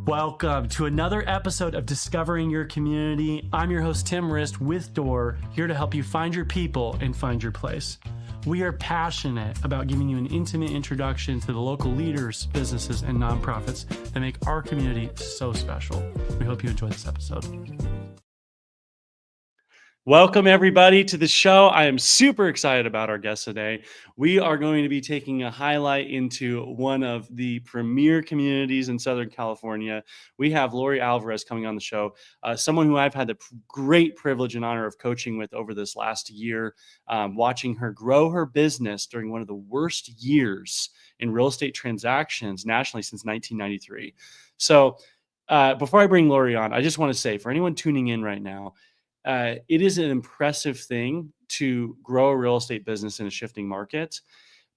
Welcome to another episode of Discovering Your Community. I'm your host, Tim Rist with Door, here to help you find your people and find your place. We are passionate about giving you an intimate introduction to the local leaders, businesses, and nonprofits that make our community so special. We hope you enjoy this episode. Welcome, everybody, to the show. I am super excited about our guest today. We are going to be taking a highlight into one of the premier communities in Southern California. We have Lori Alvarez coming on the show, someone who I've had the great privilege and honor of coaching with over this last year, watching her grow her business during one of the worst years in real estate transactions nationally since 1993. So before I bring Lori on, I just want to say, for anyone tuning in right now, it is an impressive thing to grow a real estate business in a shifting market.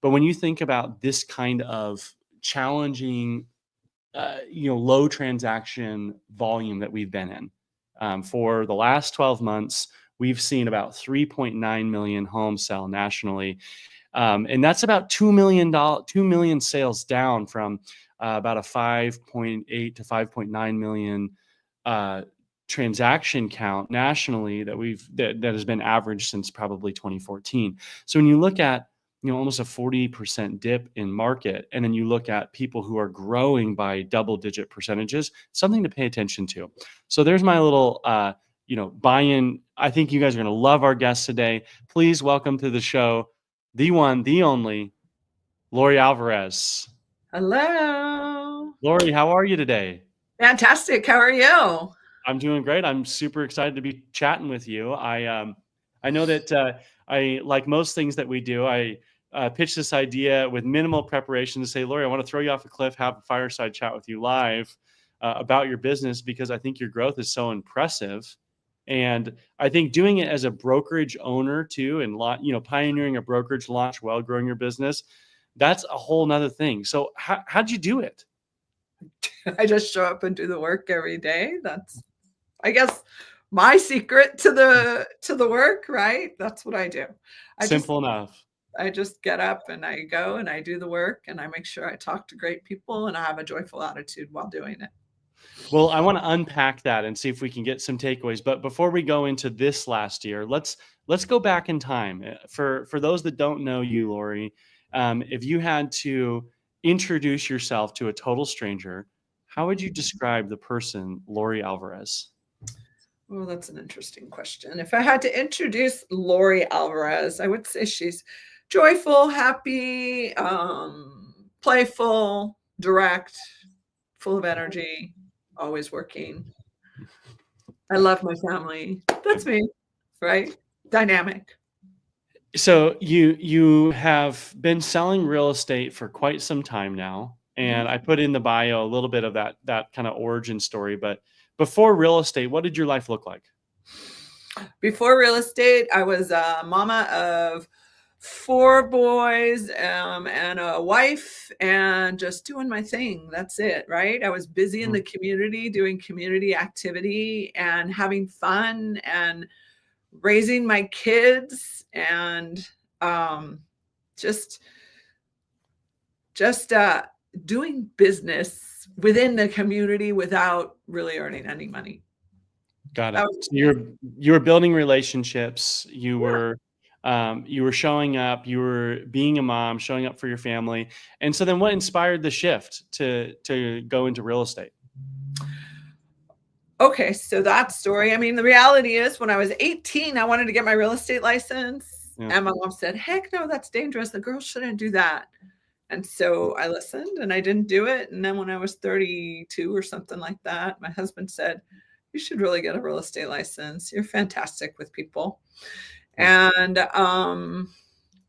But when you think about this kind of challenging, low transaction volume that we've been in for the last 12 months, we've seen about 3.9 million homes sell nationally. And that's about $2 million sales down from about a 5.8 to 5.9 million transaction count nationally that has been averaged since probably 2014. So when you look at almost a 40% dip in market, and then you look at people who are growing by double-digit percentages, something to pay attention to. So there's my little buy-in. I think you guys are going to love our guest today. Please welcome to the show the one, the only, Lori Alvarez. Hello. Lori, how are you today? Fantastic. How are you? I'm doing great. I'm super excited to be chatting with you. I know that I, like most things that we do, I pitch this idea with minimal preparation to say, Lori, I want to throw you off a cliff, have a fireside chat with you live about your business, because I think your growth is so impressive. And I think doing it as a brokerage owner too, and pioneering a brokerage launch while growing your business, that's a whole nother thing. So how'd you do it? I just show up and do the work every day. That's, I guess, my secret to the work, right? That's what I do. Simple enough. I just get up and I go and I do the work, and I make sure I talk to great people and I have a joyful attitude while doing it. Well, I want to unpack that and see if we can get some takeaways. But before we go into this last year, let's go back in time. For those that don't know you, Lori, if you had to introduce yourself to a total stranger, how would you describe the person Lori Alvarez? Well, that's an interesting question. If I had to introduce Lori Alvarez, I would say she's joyful, happy, playful, direct, full of energy, always working. I love my family. That's me, right? Dynamic. So you have been selling real estate for quite some time now. And I put in the bio a little bit of that kind of origin story. But before real estate, what did your life look like? Before real estate, I was a mama of 4 boys and a wife, and just doing my thing. That's it, right? I was busy in the community, doing community activity and having fun and raising my kids, and just doing business within the community without really earning any money. Got it. So you were building relationships. You were showing up. You were being a mom, showing up for your family. And so then, what inspired the shift to go into real estate? Okay, so that story. I mean, the reality is, when I was 18, I wanted to get my real estate license, and my mom said, "Heck no, that's dangerous. The girls shouldn't do that." And so I listened and I didn't do it. And then when I was 32 or something like that, my husband said, "You should really get a real estate license. You're fantastic with people." And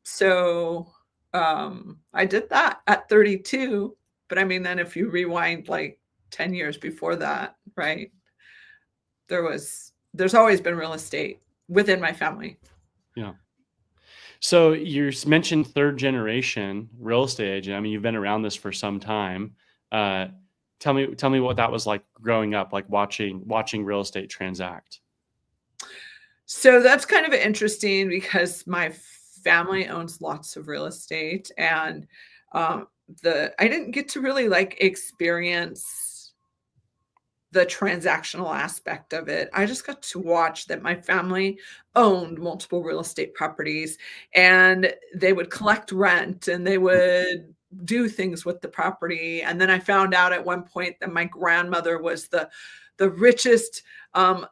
so I did that at 32. But I mean, then if you rewind like 10 years before that, right, there's always been real estate within my family. Yeah. So you mentioned third generation real estate agent. I mean, you've been around this for some time. Tell me what that was like growing up, like watching real estate transact. So that's kind of interesting because my family owns lots of real estate, and I didn't get to really like experience the transactional aspect of it. I just got to watch that my family owned multiple real estate properties, and they would collect rent and they would do things with the property. And then I found out at one point that my grandmother was the richest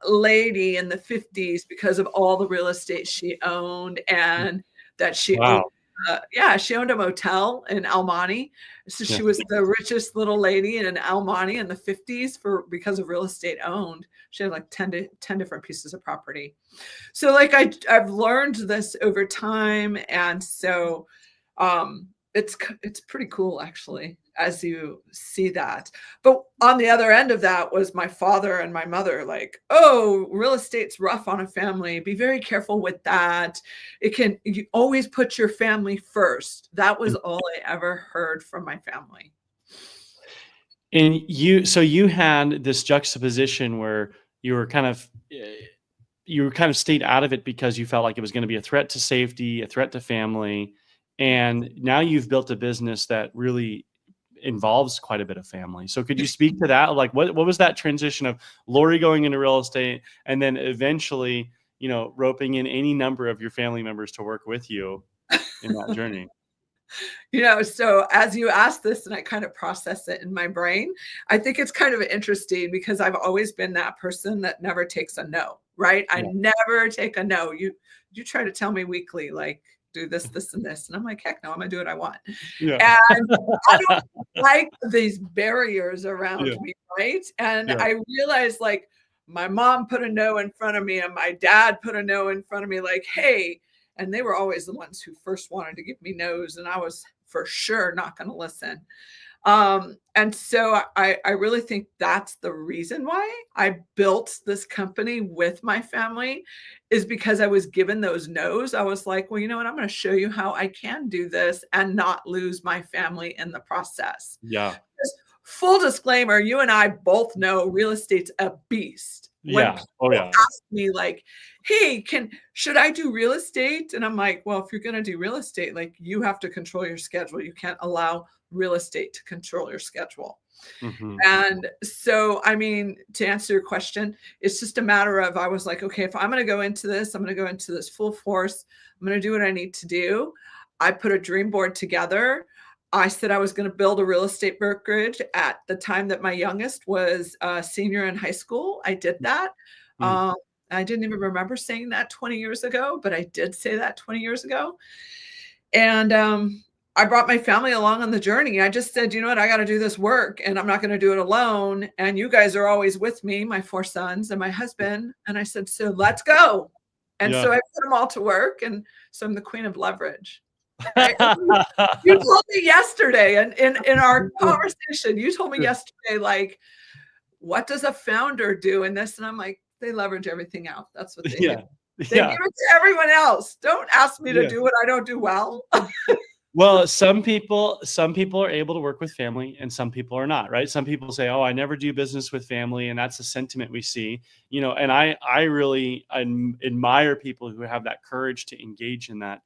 lady in the 50s because of all the real estate she owned, and that she owned Wow. yeah, she owned a motel in El Monte. So Yeah. she was the richest little lady in El Monte in the 50s for because of real estate owned. She had like 10 different pieces of property. So like I've learned this over time, and so it's pretty cool actually as you see that. But on the other end of that was my father and my mother, like, oh, real estate's rough on a family, be very careful with that. You always put your family first. That was all I ever heard from my family. And so you had this juxtaposition where you were kind of you were kind of stayed out of it because you felt like it was going to be a threat to safety, a threat to family, and now you've built a business that really involves quite a bit of family. So could you speak to that? Like what was that transition of Lori going into real estate and then eventually, roping in any number of your family members to work with you in that journey? So as you ask this and I kind of process it in my brain, I think it's kind of interesting because I've always been that person that never takes a no, right? I Yeah. never take a no. You try to tell me weekly, like, do this, this, and this. And I'm like, heck no, I'm gonna do what I want. Yeah. And I don't like these barriers around Yeah. me, right? And Yeah. I realized like my mom put a no in front of me and my dad put a no in front of me, like, hey, and they were always the ones who first wanted to give me no's, and I was for sure not going to listen. And so I really think that's the reason why I built this company with my family, is because I was given those no's. I was like, well, you know what? I'm going to show you how I can do this and not lose my family in the process. Yeah. Full disclaimer, you and I both know real estate's a beast. When Yeah. Oh people yeah. ask me like, hey, should I do real estate? And I'm like, well, if you're going to do real estate, like you have to control your schedule. You can't allow real estate to control your schedule. Hmm. And so, I mean, to answer your question, it's just a matter of, I was like, okay, if I'm going to go into this, I'm going to go into this full force. I'm going to do what I need to do. I put a dream board together. I said I was going to build a real estate brokerage at the time that my youngest was a senior in high school. I did that. Mm. I didn't even remember saying that 20 years ago, but I did say that 20 years ago. And I brought my family along on the journey. I just said, you know what, I got to do this work and I'm not going to do it alone. And you guys are always with me, my 4 sons and my husband. And I said, so let's go. And Yeah. so I put them all to work. And so I'm the queen of leverage. Right? You told me yesterday in our conversation, you told me yesterday, like, what does a founder do in this? And I'm like, they leverage everything out. That's what they do. Yeah. They give Yeah. it to everyone else. Don't ask me to Yeah. do what I don't do well. Well, some people are able to work with family and some people are not, right? Some people say, "Oh, I never do business with family," and that's a sentiment we see, and I really admire people who have that courage to engage in that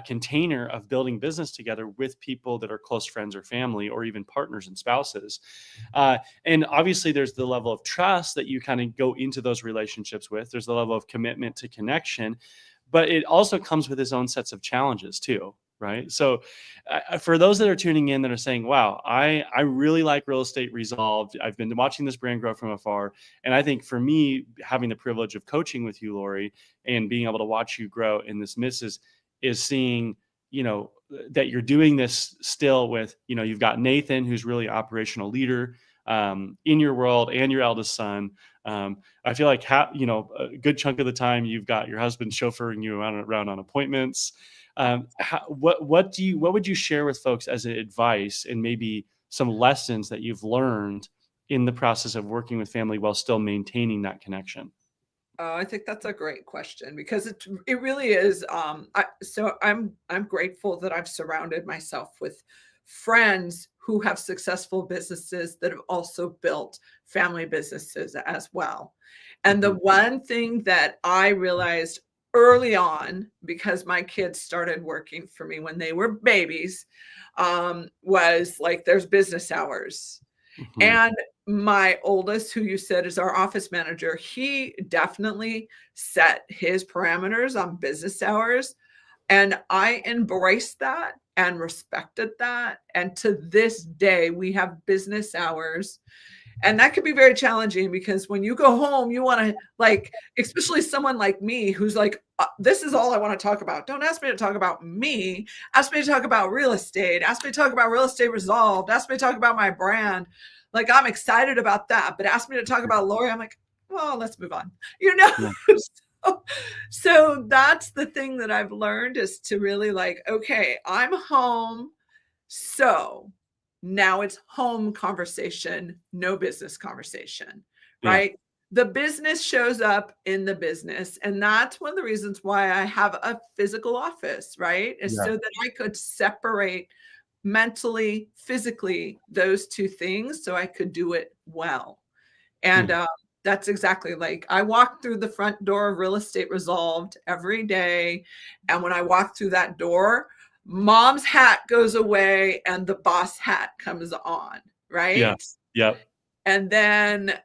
container of building business together with people that are close friends or family or even partners and spouses. And obviously there's the level of trust that you kind of go into those relationships with. There's the level of commitment to connection, but it also comes with its own sets of challenges too. Right. So for those that are tuning in that are saying, wow, I really like Real Estate Resolved. I've been watching this brand grow from afar. And I think for me, having the privilege of coaching with you, Lori, and being able to watch you grow in this is seeing, that you're doing this still with, you've got Nathan, who's really operational leader in your world, and your eldest son. I feel like, a good chunk of the time you've got your husband chauffeuring you around on appointments. What would you share with folks as advice and maybe some lessons that you've learned in the process of working with family while still maintaining that connection? I think that's a great question because it really is. So I'm grateful that I've surrounded myself with friends who have successful businesses that have also built family businesses as well. And the Mhm. one thing that I realized early on, because my kids started working for me when they were babies, was like, there's business hours. Mhm. And my oldest, who you said is our office manager, he definitely set his parameters on business hours. And I embraced that and respected that. And to this day, we have business hours, and that can be very challenging because when you go home, you want to, like, especially someone like me who's like, this is all I want to talk about. Don't ask me to talk about me. Ask me to talk about real estate. Ask me to talk about real estate resolved. Ask me to talk about my brand. Like, I'm excited about that. But ask me to talk about Lori. I'm like, well, let's move on. You know? Yeah. So that's the thing that I've learned, is to really, like, okay, I'm home. So now it's home conversation, no business conversation, Yeah. right? The business shows up in the business. And that's one of the reasons why I have a physical office, right? Is Yeah. so that I could separate mentally, physically, those two things so I could do it well. And Mm. that's exactly, like, I walk through the front door of Real Estate Resolved every day. And when I walk through that door, mom's hat goes away and the boss hat comes on, Yeah. right? Yep. And then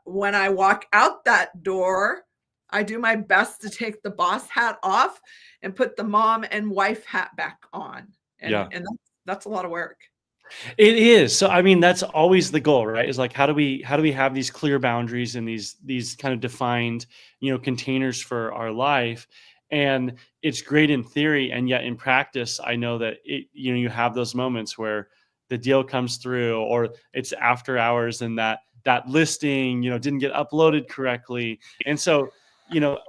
when I walk out that door, I do my best to take the boss hat off and put the mom and wife hat back on. And Yeah. that's a lot of work. It is. So I mean, that's always the goal, right? Is like how do we have these clear boundaries and these kind of defined, containers for our life. And it's great in theory, and yet in practice, I know that you have those moments where the deal comes through, or it's after hours, and that listing, didn't get uploaded correctly. And so,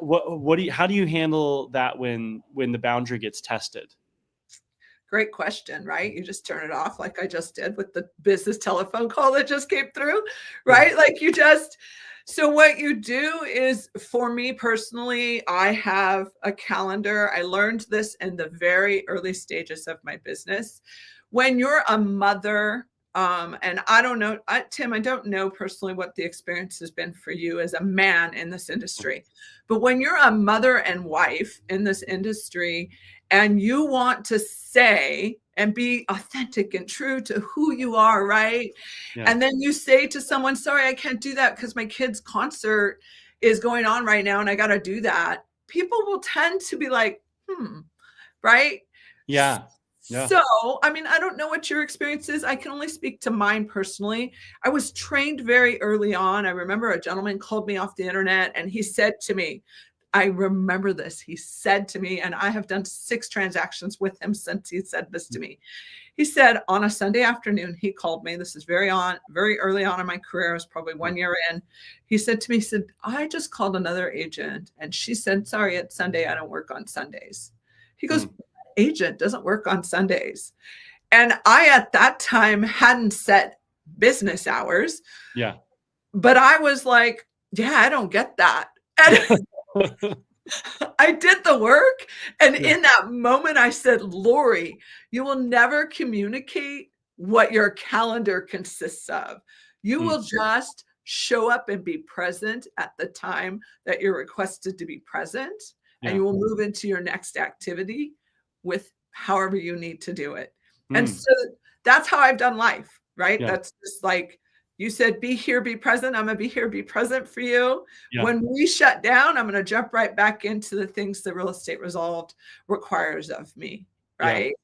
what do you how do you handle that when the boundary gets tested? Great question, right? You just turn it off like I just did with the business telephone call that just came through, Yeah. right? Like, so what you do is, for me personally, I have a calendar. I learned this in the very early stages of my business. When you're a mother, and I don't know, Tim, I don't know personally what the experience has been for you as a man in this industry, but when you're a mother and wife in this industry, and you want to say and be authentic and true to who you are, right? Yeah. And then you say to someone, sorry, I can't do that because my kid's concert is going on right now and I got to do that. People will tend to be like, right? Yeah. Yeah. So, I mean, I don't know what your experience is. I can only speak to mine personally. I was trained very early on. I remember a gentleman called me off the internet and he said to me, I remember this. He said to me, and I have done 6 transactions with him since he said this to me. He said on a Sunday afternoon, he called me. This is very early on in my career. I was probably 1 year in. He said to me, he said, I just called another agent and she said, sorry, it's Sunday. I don't work on Sundays. He goes, Mm. agent doesn't work on Sundays. And I, at that time, hadn't set business hours, Yeah. but I was like, yeah, I don't get that. And I did the work. And Yeah. in that moment, I said, Lori, you will never communicate what your calendar consists of. You Mm. will just show up and be present at the time that you're requested to be present. And Yeah. you will move into your next activity with however you need to do it. And Mm. so that's how I've done life, right? Yeah. That's just like, you said, be here, be present. I'm going to be here, be present for you. Yeah. When we shut down, I'm going to jump right back into the things that Real Estate Resolved requires of me, Yeah. right?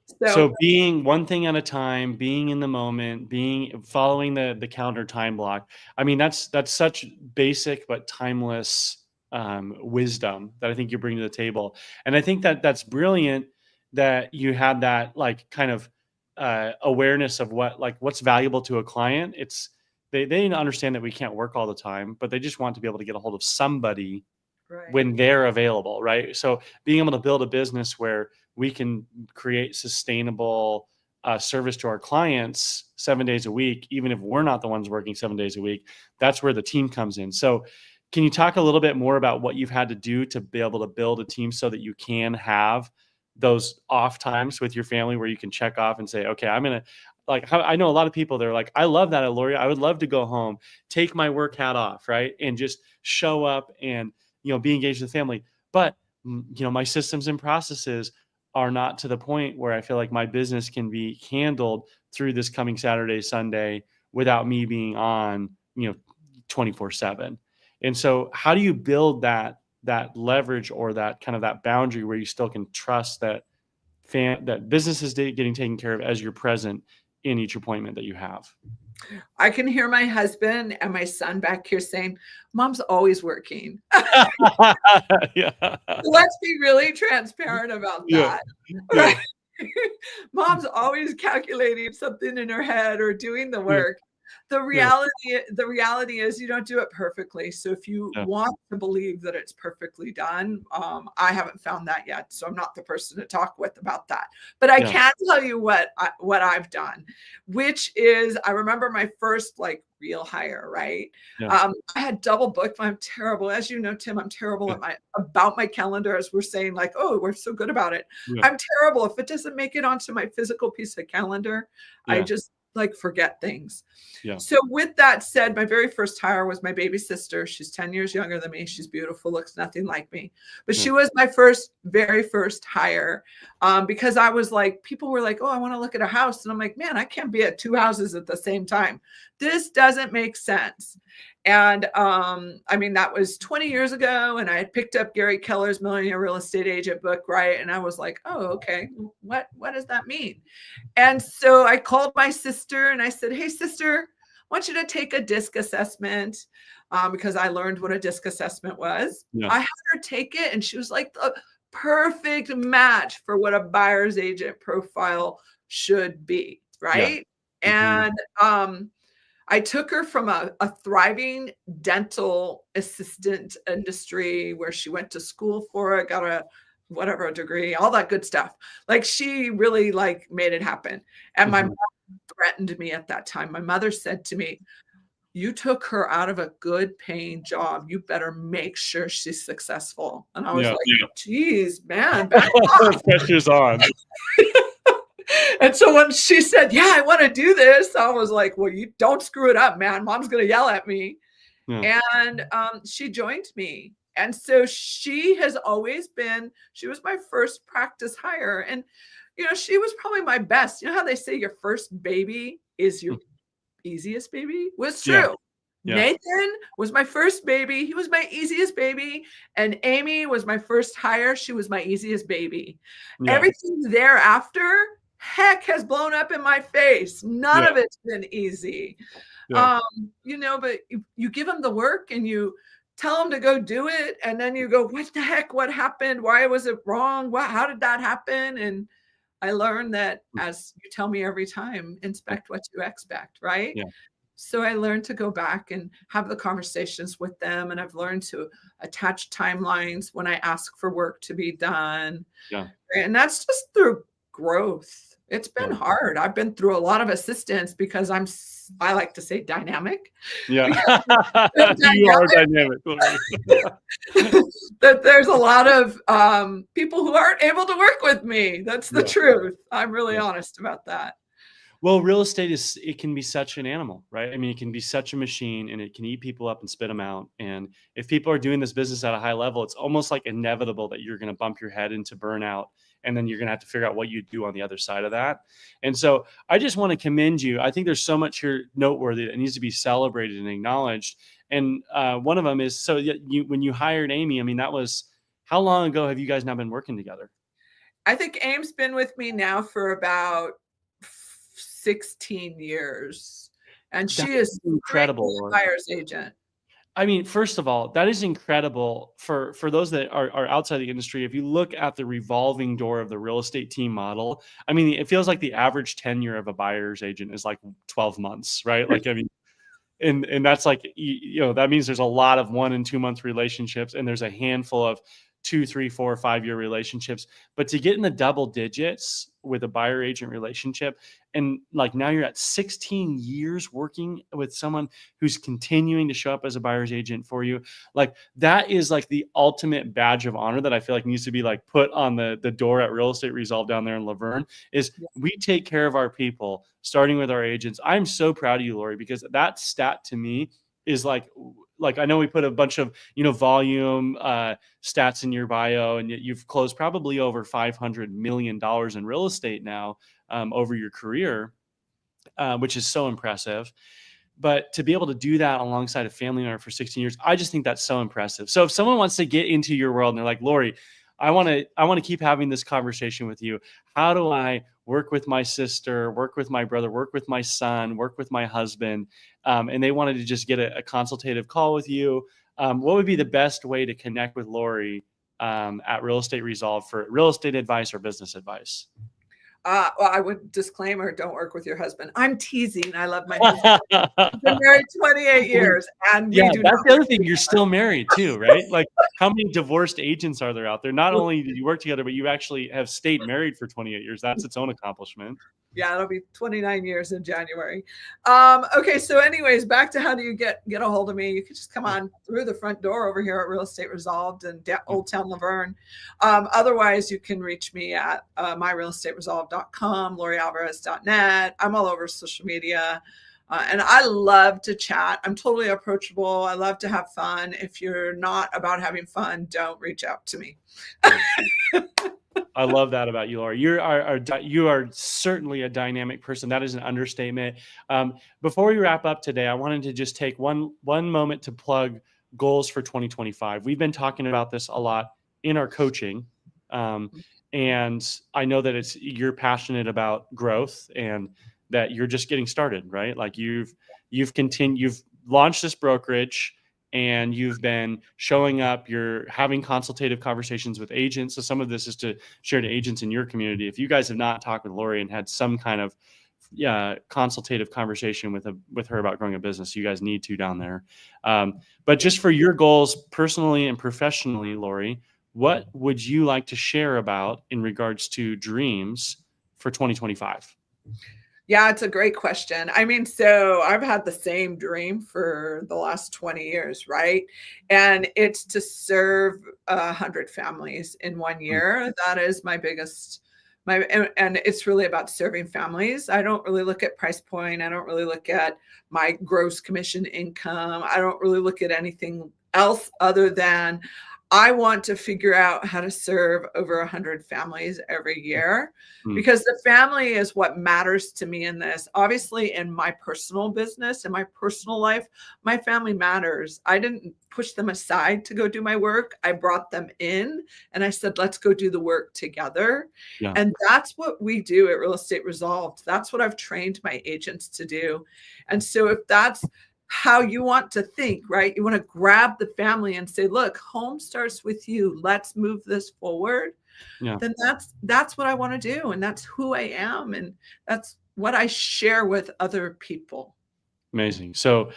So So, being one thing at a time, being in the moment, being following the calendar time block. I mean, that's such basic but timeless wisdom that I think you bring to the table. And I think that that's brilliant that you had that, like, kind of awareness of what's valuable to a client. It's they need to understand that we can't work all the time, but they just want to be able to get a hold of somebody right, when they're available, right? So being able to build a business where we can create sustainable service to our clients 7 days a week, even if we're not the ones working 7 days a week, that's where the team comes in. So can you talk a little bit more about what you've had to do to be able to build a team so that you can have those off times with your family where you can check off and say, okay, I'm going to, I know a lot of people, they're like, I love that, Lori. I would love to go home, take my work hat off, right? And just show up and be engaged with family. But my systems and processes are not to the point where I feel like my business can be handled through this coming Saturday, Sunday without me being on, 24/7. And so how do you build that leverage or that kind of that boundary where you still can trust that that business is getting taken care of as you're present in each appointment that you have? I can hear my husband and my son back here saying, "Mom's always working." Yeah. Let's be really transparent about Yeah. that, Yeah. right? Mom's always calculating something in her head or doing the Yeah. work. Yeah. The reality is you don't do it perfectly. So if you Yeah. want to believe that it's perfectly done, I haven't found that yet. So I'm not the person to talk with about that. But I Yeah. can tell you what I've done, which is I remember my first like real hire, right? Yeah. I had double booked. I'm terrible, as you know, Tim. I'm terrible Yeah. at my calendar, as we're saying, like, oh, we're so good about it. Yeah. I'm terrible. If it doesn't make it onto my physical piece of calendar, I Yeah. just like forget things. Yeah. So with that said, my very first hire was my baby sister. She's 10 years younger than me. She's beautiful, looks nothing like me. But Yeah. she was my very first hire, because I was like, people were like, oh, I want to look at a house. And I'm like, man, I can't be at two houses at the same time. This doesn't make sense. And I mean, that was 20 years ago. And I had picked up Gary Keller's Millionaire Real Estate Agent book, right? And I was like, oh, okay, what does that mean? And so I called my sister and I said, hey, sister, I want you to take a disc assessment, because I learned what a disc assessment was. Yeah. I had her take it and she was like the perfect match for what a buyer's agent profile should be, Yeah. right? Mhm. And I took her from a thriving dental assistant industry where she went to school for it, got a whatever degree, all that good stuff. Like she really like made it happen. And my mom Mhm. threatened me at that time. My mother said to me, you took her out of a good paying job. You better make sure she's successful. And I was Yeah. like, geez, man, back off. Pressure's on. And so when she said, yeah, I want to do this, I was like, well, you don't screw it up, man. Mom's going to yell at me. Yeah. And she joined me. And so she has always been, she was my first practice hire. And, she was probably my best. You know how they say your first baby is your easiest baby? Was Yeah. true. Yeah. Nathan was my first baby. He was my easiest baby. And Amy was my first hire. She was my easiest baby. Yeah. Everything thereafter, heck, has blown up in my face. None Yeah. of it's been easy. Yeah. But you give them the work and you tell them to go do it. And then you go, what the heck? What happened? Why was it wrong? How did that happen? And I learned that, as you tell me every time, inspect what you expect, right? Yeah. So I learned to go back and have the conversations with them. And I've learned to attach timelines when I ask for work to be done. Yeah. And that's just through growth. It's been Yeah. hard. I've been through a lot of assistance because I like to say dynamic. Yeah. You are dynamic. That there's a lot of people who aren't able to work with me. That's the Yeah. truth. I'm really Yeah. honest about that. Well, real estate it can be such an animal, right? I mean, it can be such a machine and it can eat people up and spit them out. And if people are doing this business at a high level, it's almost like inevitable that you're going to bump your head into burnout. And then you're going to have to figure out what you do on the other side of that. And so I just want to commend you. I think there's so much here noteworthy that needs to be celebrated and acknowledged. And one of them is, so when you hired Amy, I mean, that was, how long ago have you guys now been working together? I think Aim's been with me now for about 16 years. And she is incredible. A buyer's agent. I mean, first of all, that is incredible for those that are outside the industry. If you look at the revolving door of the real estate team model, I mean, it feels like the average tenure of a buyer's agent is like 12 months, right? Like, I mean, and that's like, that means there's a lot of 1 and 2 month relationships, and there's a handful of 2, 3, 4, 5 year relationships. But to get in the double digits with a buyer agent relationship, and like now you're at 16 years working with someone who's continuing to show up as a buyer's agent for you, like that is like the ultimate badge of honor that I feel like needs to be like put on the door at Real Estate Resolve down there in Laverne. Is we take care of our people, starting with our agents. I'm so proud of you, Lori, because that stat to me is like I know we put a bunch of, volume stats in your bio, and yet you've closed probably over $500 million in real estate now over your career. which is so impressive. But to be able to do that alongside a family owner for 16 years, I just think that's so impressive. So if someone wants to get into your world and they're like, Lori, I want to keep having this conversation with you. How do I work with my sister, work with my brother, work with my son, work with my husband? And they wanted to just get a consultative call with you. What would be the best way to connect with Lori at Real Estate Resolve for real estate advice or business advice? Well, I would disclaimer, don't work with your husband. I'm teasing. I love my husband. We've been married 28 years and Yeah, we do that's not the work other thing. You're still married too, right? Like, how many divorced agents are there out there? Not only did you work together, but you actually have stayed married for 28 years. That's its own accomplishment. Yeah, it'll be 29 years in January. Okay, so anyways, back to how do you get a hold of me? You can just come on through the front door over here at Real Estate Resolved in Old Town Laverne. Otherwise, you can reach me at myrealestateresolved.com, lorialvarez.net. I'm all over social media. And I love to chat. I'm totally approachable. I love to have fun. If you're not about having fun, don't reach out to me. I love that about you, Laura. You are certainly a dynamic person. That is an understatement. Before we wrap up today, I wanted to just take one moment to plug goals for 2025. We've been talking about this a lot in our coaching, and I know that you're passionate about growth and that you're just getting started, right? Like you've launched this brokerage and you've been showing up, you're having consultative conversations with agents. So some of this is to share to agents in your community. If you guys have not talked with Lori and had some kind of consultative conversation with her about growing a business, you guys need to down there. But just for your goals personally and professionally, Lori, what would you like to share about in regards to dreams for 2025? Yeah, it's a great question. I mean, so I've had the same dream for the last 20 years, right? And it's to serve 100 families in 1 year. That is my biggest, and it's really about serving families. I don't really look at price point. I don't really look at my gross commission income. I don't really look at anything else other than I want to figure out how to serve over 100 families every year, because the family is what matters to me in this. Obviously, in my personal business, in my personal life, my family matters. I didn't push them aside to go do my work. I brought them in and I said, let's go do the work together. Yeah. And that's what we do at Real Estate Resolved. That's what I've trained my agents to do. And so if that's how you want to think, right? You want to grab the family and say, look, home starts with you. Let's move this forward. Yeah. Then that's what I want to do. And that's who I am. And that's what I share with other people. Amazing. So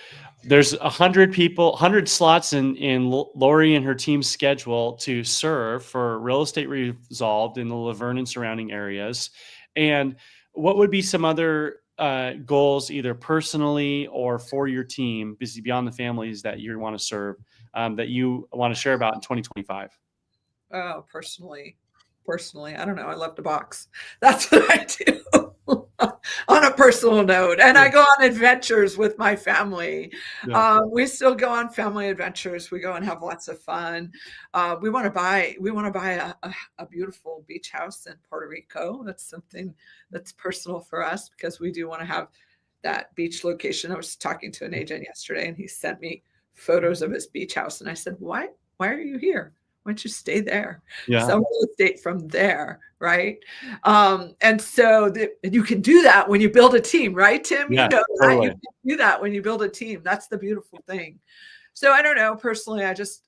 there's 100 people, 100 slots in Lori and her team's schedule to serve for Real Estate Resolved in the Laverne and surrounding areas. And what would be some other goals, either personally or for your team, beyond the families that you want to serve, that you want to share about in 2025? Oh, personally, I don't know. I love to box. That's what I do on a personal note. And I go on adventures with my family. Yeah. We still go on family adventures. We go and have lots of fun. We want to buy a beautiful beach house in Puerto Rico. That's something that's personal for us because we do want to have that beach location. I was talking to an agent yesterday and he sent me photos of his beach house. And I said, why are you here? Why don't you stay there? Yeah. Sell real estate from there, right? And so you can do that when you build a team, right, Tim? Yeah, you know totally. that. You can do that when you build a team. That's the beautiful thing. So I don't know. Personally, I just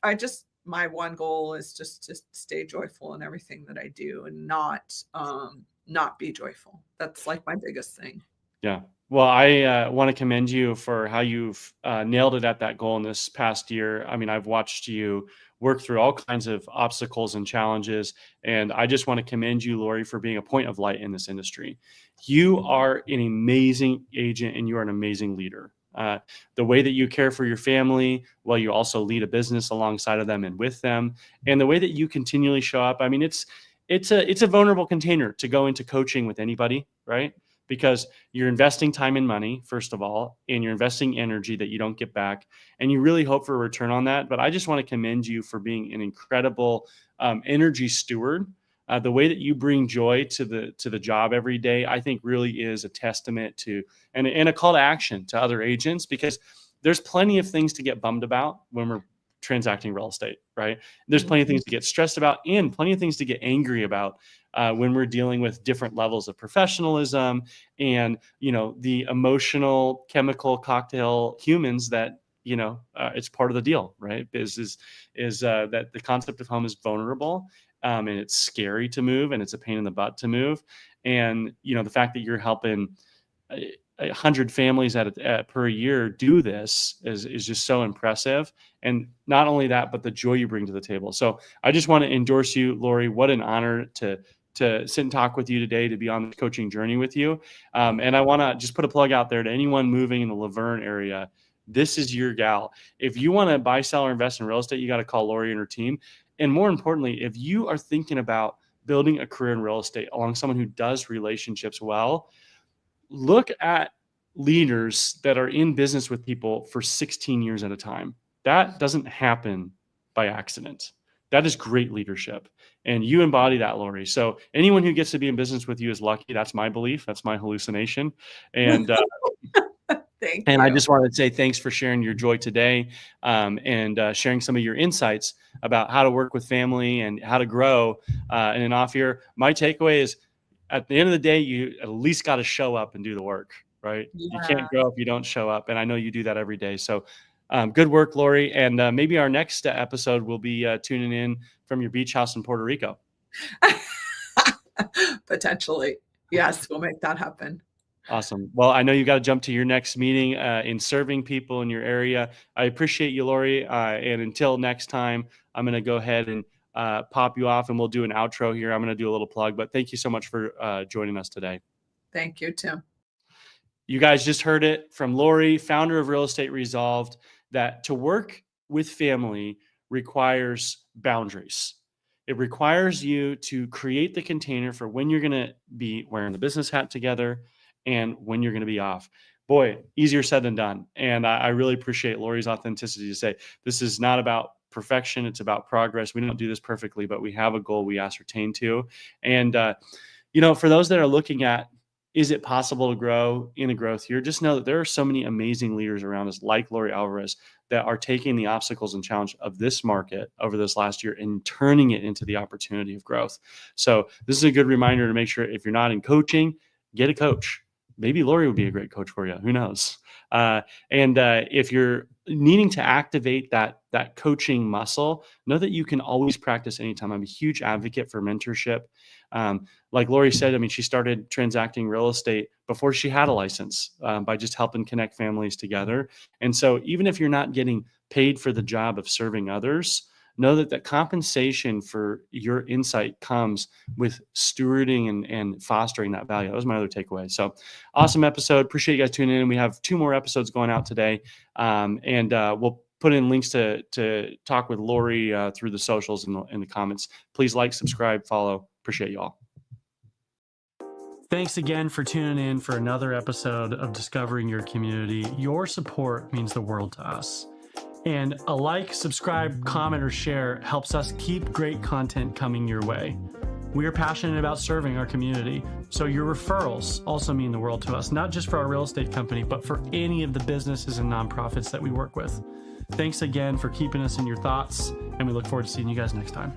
my one goal is just to stay joyful in everything that I do and not be joyful. That's like my biggest thing. Yeah. Well, I want to commend you for how you've nailed it at that goal in this past year. I mean, I've watched you work through all kinds of obstacles and challenges. And I just want to commend you, Lori, for being a point of light in this industry. You are an amazing agent and you are an amazing leader. The way that you care for your family, while you also lead a business alongside of them and with them, and the way that you continually show up. I mean, it's a vulnerable container to go into coaching with anybody, right? Because you're investing time and money, first of all, and you're investing energy that you don't get back. And you really hope for a return on that. But I just want to commend you for being an incredible energy steward The way that you bring joy to the job every day, I think really is a testament to and a call to action to other agents, because there's plenty of things to get bummed about when we're transacting real estate, right? There's plenty of things to get stressed about and plenty of things to get angry about when we're dealing with different levels of professionalism and, the emotional chemical cocktail humans that, it's part of the deal, right? Is that the concept of home is vulnerable, and it's scary to move and it's a pain in the butt to move. And, the fact that you're helping 100 families per year do this is just so impressive. And not only that, but the joy you bring to the table. So I just want to endorse you, Lori. What an honor to sit and talk with you today, to be on the coaching journey with you. And I want to just put a plug out there to anyone moving in the Laverne area. This is your gal. If you want to buy, sell, or invest in real estate, you got to call Lori and her team. And more importantly, if you are thinking about building a career in real estate along someone who does relationships well, look at leaders that are in business with people for 16 years at a time. That doesn't happen by accident. That is great leadership. And you embody that, Lori. So anyone who gets to be in business with you is lucky. That's my belief. That's my hallucination. And Thank and you. I just wanted to say thanks for sharing your joy today, and sharing some of your insights about how to work with family and how to grow in an off year. My takeaway is, at the end of the day, you at least got to show up and do the work, right? You can't grow if you don't show up. And I know you do that every day. So good work, Lori. And maybe our next episode will be tuning in from your beach house in Puerto Rico. Potentially. Yes, we'll make that happen. Awesome. Well, I know you got to jump to your next meeting in serving people in your area. I appreciate you, Lori. And until next time, I'm going to go ahead and pop you off, and we'll do an outro here. I'm going to do a little plug, but thank you so much for joining us today. Thank you, Tim. You guys just heard it from Lori, founder of Real Estate Resolved, that to work with family requires boundaries. It requires you to create the container for when you're going to be wearing the business hat together and when you're going to be off. Boy, easier said than done. And I really appreciate Lori's authenticity to say, this is not about perfection. It's about progress. We don't do this perfectly, but we have a goal we ascertain to. And, for those that are looking at, is it possible to grow in a growth year? Just know that there are so many amazing leaders around us, like Lori Alvarez, that are taking the obstacles and challenge of this market over this last year and turning it into the opportunity of growth. So this is a good reminder to make sure, if you're not in coaching, get a coach. Maybe Lori would be a great coach for you. Who knows? And if you're needing to activate that coaching muscle, know that you can always practice anytime. I'm a huge advocate for mentorship. Like Lori said, she started transacting real estate before she had a license, by just helping connect families together. And so even if you're not getting paid for the job of serving others, know that the compensation for your insight comes with stewarding and fostering that value. That was my other takeaway. So awesome episode. Appreciate you guys tuning in. We have 2 more episodes going out today. And we'll put in links to talk with Lori through the socials in the comments. Please like, subscribe, follow. Appreciate you all. Thanks again for tuning in for another episode of Discovering Your Community. Your support means the world to us. And a like, subscribe, comment, or share helps us keep great content coming your way. We are passionate about serving our community, so your referrals also mean the world to us, not just for our real estate company, but for any of the businesses and nonprofits that we work with. Thanks again for keeping us in your thoughts, and we look forward to seeing you guys next time.